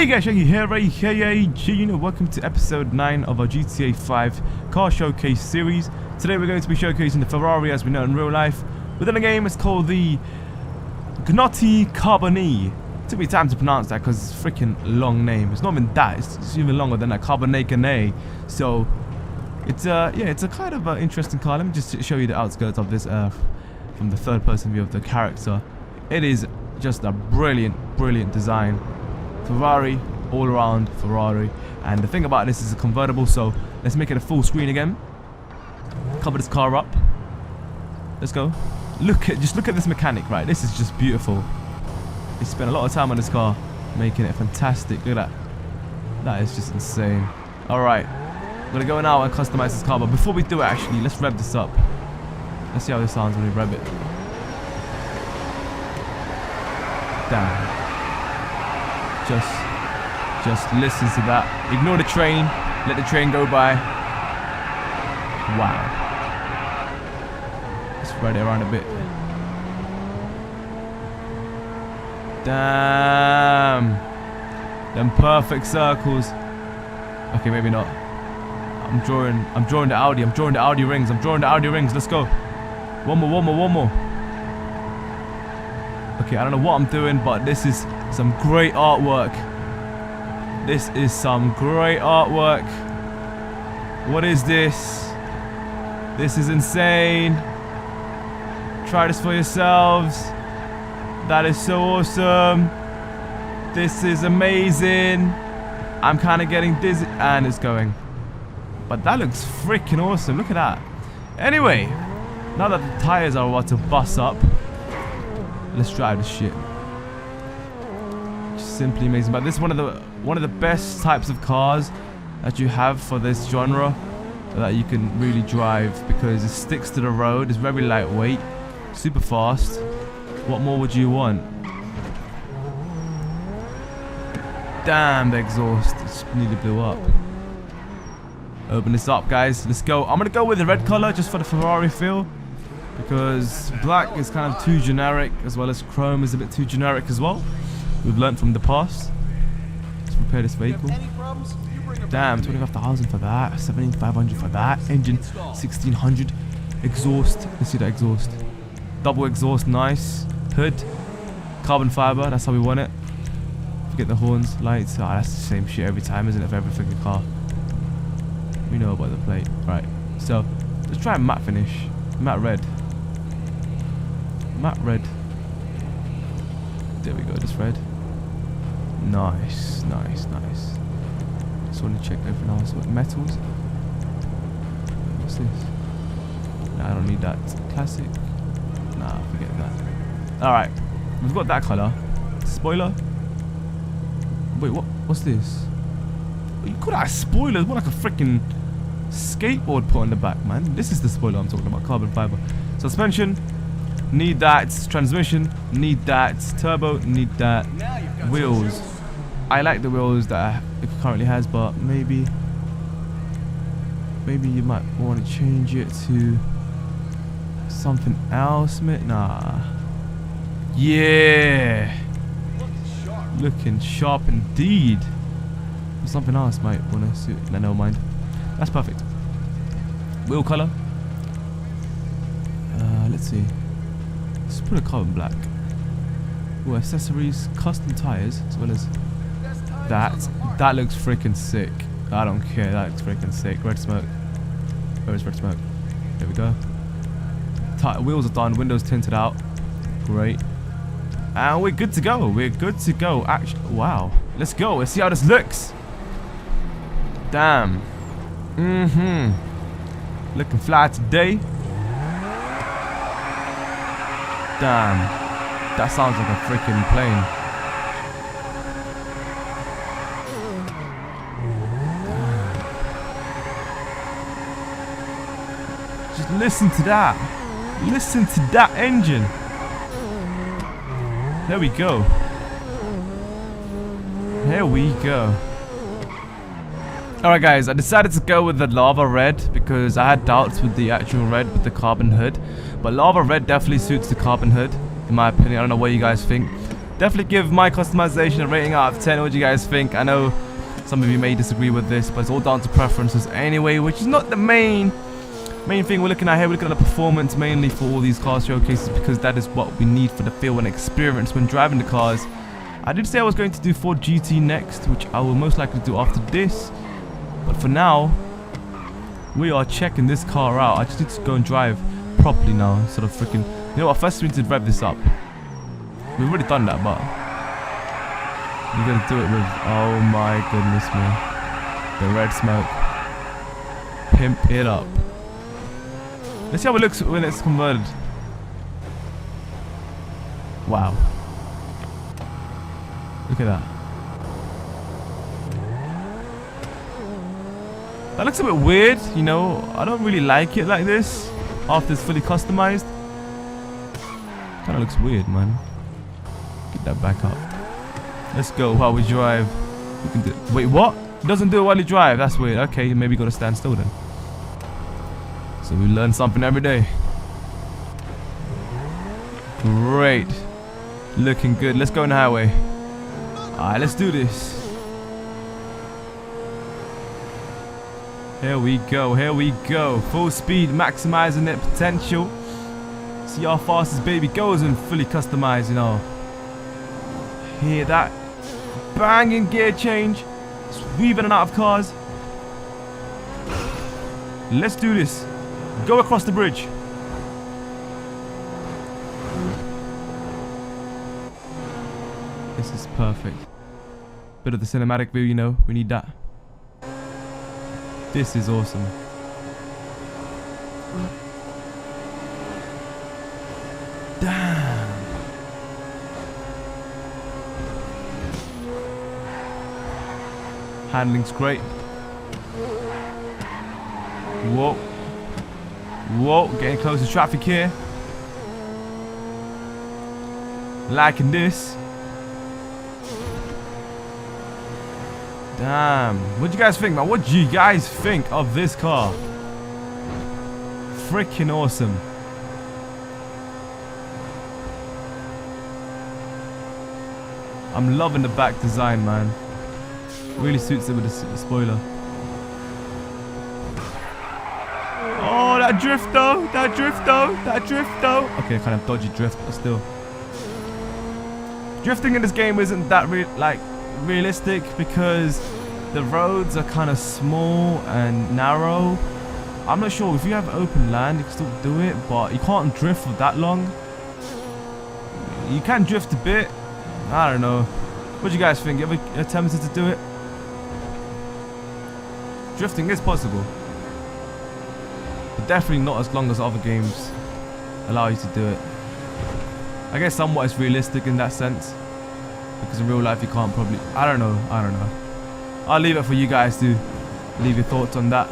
Hey guys, Shaggy here, aka G. Welcome to episode 9 of our GTA 5 car showcase series. Today we're going to be showcasing the Ferrari as we know in real life. Within the game, it's called the Grotti Carbonizzare. It took me time to pronounce that because it's a freaking long name. It's not even that, it's even longer than that, Carbonizzare. So it's it's a kind of interesting car. Let me just show you the outskirts of this from the third person view of the character. It is just a brilliant design. Ferrari, all around Ferrari. And the thing about this is a convertible, so let's make it a full screen again. Cover this car up. Let's go. Just look at this mechanic, right? This is just beautiful. They spent a lot of time on this car, making it fantastic. Look at that. That is just insane. Alright. I'm gonna go now and customize this car, but before we do it actually, let's rev this up. Let's see how this sounds when we rev it. Damn. Just listen to that. Ignore the train. Let the train go by. Wow. Let's ride it around a bit. Damn. Them perfect circles. Okay, maybe not. I'm drawing the Audi. I'm drawing the Audi rings. Let's go. One more. Okay, I don't know what I'm doing, but this is some great artwork. What is this? This is insane. Try this for yourselves. That is so awesome. This is amazing. I'm kind of getting dizzy. And it's going. But that looks freaking awesome. Look at that. Anyway, now that the tires are about to bust up, let's drive this shit. Just simply amazing. But this is one of the best types of cars that you have for this genre that you can really drive, because it sticks to the road. It's very lightweight, super fast. What more would you want? Damn, the exhaust just nearly blew up. Open this up, guys. Let's go. I'm gonna go with the red color just for the Ferrari feel, because black is kind of too generic, as well as chrome is a bit too generic as well. We've learned from the past. Let's repair this vehicle. Damn, 25,000 for that, 17,500 for that. Engine 1,600. Exhaust. Let's see that exhaust. Double exhaust, nice. Hood, carbon fiber. That's how we want it. Forget the horns, lights. Ah, that's the same shit every time, isn't it? For every freaking car. We know about the plate. Right. So let's try a matte finish. Matte red. There we go, this red. Nice. Just want to check everything else. What, metals? What's this? Nah, I don't need that. Classic. Nah, forget that. Alright. We've got that colour. Spoiler. Wait, what's this? You call that a spoiler? It's more like a freaking skateboard put on the back, man. This is the spoiler I'm talking about. Carbon fiber. Suspension. Need that. Transmission. Need that. Turbo. Need that. Wheels. I like the wheels that it currently has, but maybe you might want to change it to something else, mate. Nah. Yeah. Looking sharp indeed. Something else might want to suit. No, never mind. That's perfect. Wheel color. Let's see. Let's put a carbon black. Ooh, accessories, custom tires, as well as that. That looks freaking sick. I don't care. That looks freaking sick. Red smoke. Where is red smoke? There we go. Wheels are done. Windows tinted out. Great. And we're good to go. Actually, wow. Let's go. Let's see how this looks. Damn. Looking fly today. Damn. That sounds like a freaking plane. Just listen to that. Listen to that engine. There we go. Alright guys, I decided to go with the lava red because I had doubts with the actual red with the carbon hood. But lava red definitely suits the carbon hood, in my opinion. I don't know what you guys think. Definitely give my customization a rating out of 10. What do you guys think? I know some of you may disagree with this, but it's all down to preferences anyway, which is not the main thing we're looking at here. We're looking at the performance mainly for all these car showcases, because that is what we need for the feel and experience when driving the cars. I did say I was going to do Ford GT next, which I will most likely do after this, but for now we are checking this car out. I just need to go and drive properly now instead of freaking, you know what, first we need to rev this up. We've already done that, but we're gonna do it with, oh my goodness me, the red smoke. Pimp it up. Let's see how it looks when it's converted. Wow. Look at that. That looks a bit weird, you know. I don't really like it like this after it's fully customized. Kind of looks weird, man. Get that back up. Let's go while we drive. We can do. Wait, what? It doesn't do it while you drive. That's weird. Okay, maybe gotta stand still then. So we learn something every day. Great. Looking good. Let's go on the highway. Alright, let's do this. Here we go. Here we go. Full speed, maximizing that potential. See how fast this baby goes and fully customized, you know. Hear that banging gear change. It's weaving in and out of cars. Let's do this. Go across the bridge. This is perfect. Bit of the cinematic view, you know. We need that. This is awesome. Damn. Handling's great. Whoa. Whoa, getting close to traffic here. Liking this. Damn. What do you guys think, man? What do you guys think of this car? Freaking awesome. I'm loving the back design, man. Really suits it with the spoiler. Oh, that drift though. That drift though. That drift though. Okay, kind of dodgy drift, but still. Drifting in this game isn't that realistic because the roads are kind of small and narrow. I'm not sure if you have open land you can still do it, but you can't drift for that long. You can drift a bit. I don't know. What do you guys think? You ever attempted to do it? Drifting is possible, but definitely not as long as other games allow you to do it. I guess somewhat it's realistic in that sense, because in real life you can't probably. I don't know. I'll leave it for you guys to leave your thoughts on that.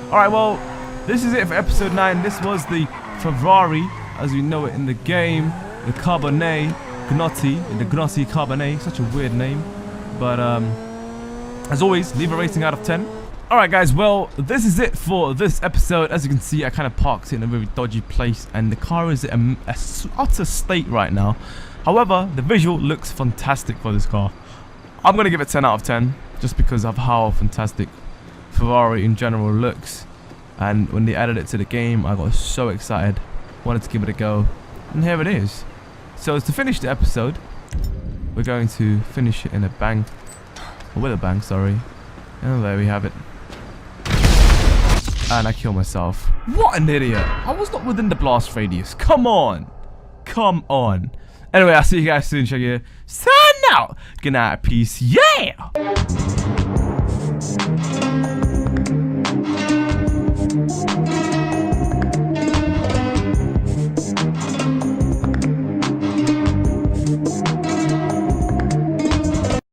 Alright, well, this is it for episode 9. This was the Ferrari, as we know it in the game. The Grotti, the Grotti Carbonizzare. Such a weird name. But, as always, leave a rating out of 10. Alright, guys, well, this is it for this episode. As you can see, I kind of parked it in a very dodgy place, and the car is in a utter state right now. However, the visual looks fantastic for this car. I'm going to give it 10 out of 10, just because of how fantastic Ferrari in general looks. And when they added it to the game, I got so excited, wanted to give it a go, and here it is. So to finish the episode, we're going to finish it in a bang, or with a bang, sorry. And there we have it. And I kill myself. What an idiot! I was not within the blast radius. Come on, come on. Anyway, I'll see you guys soon. Check it. Sign out. Good night, peace. Yeah.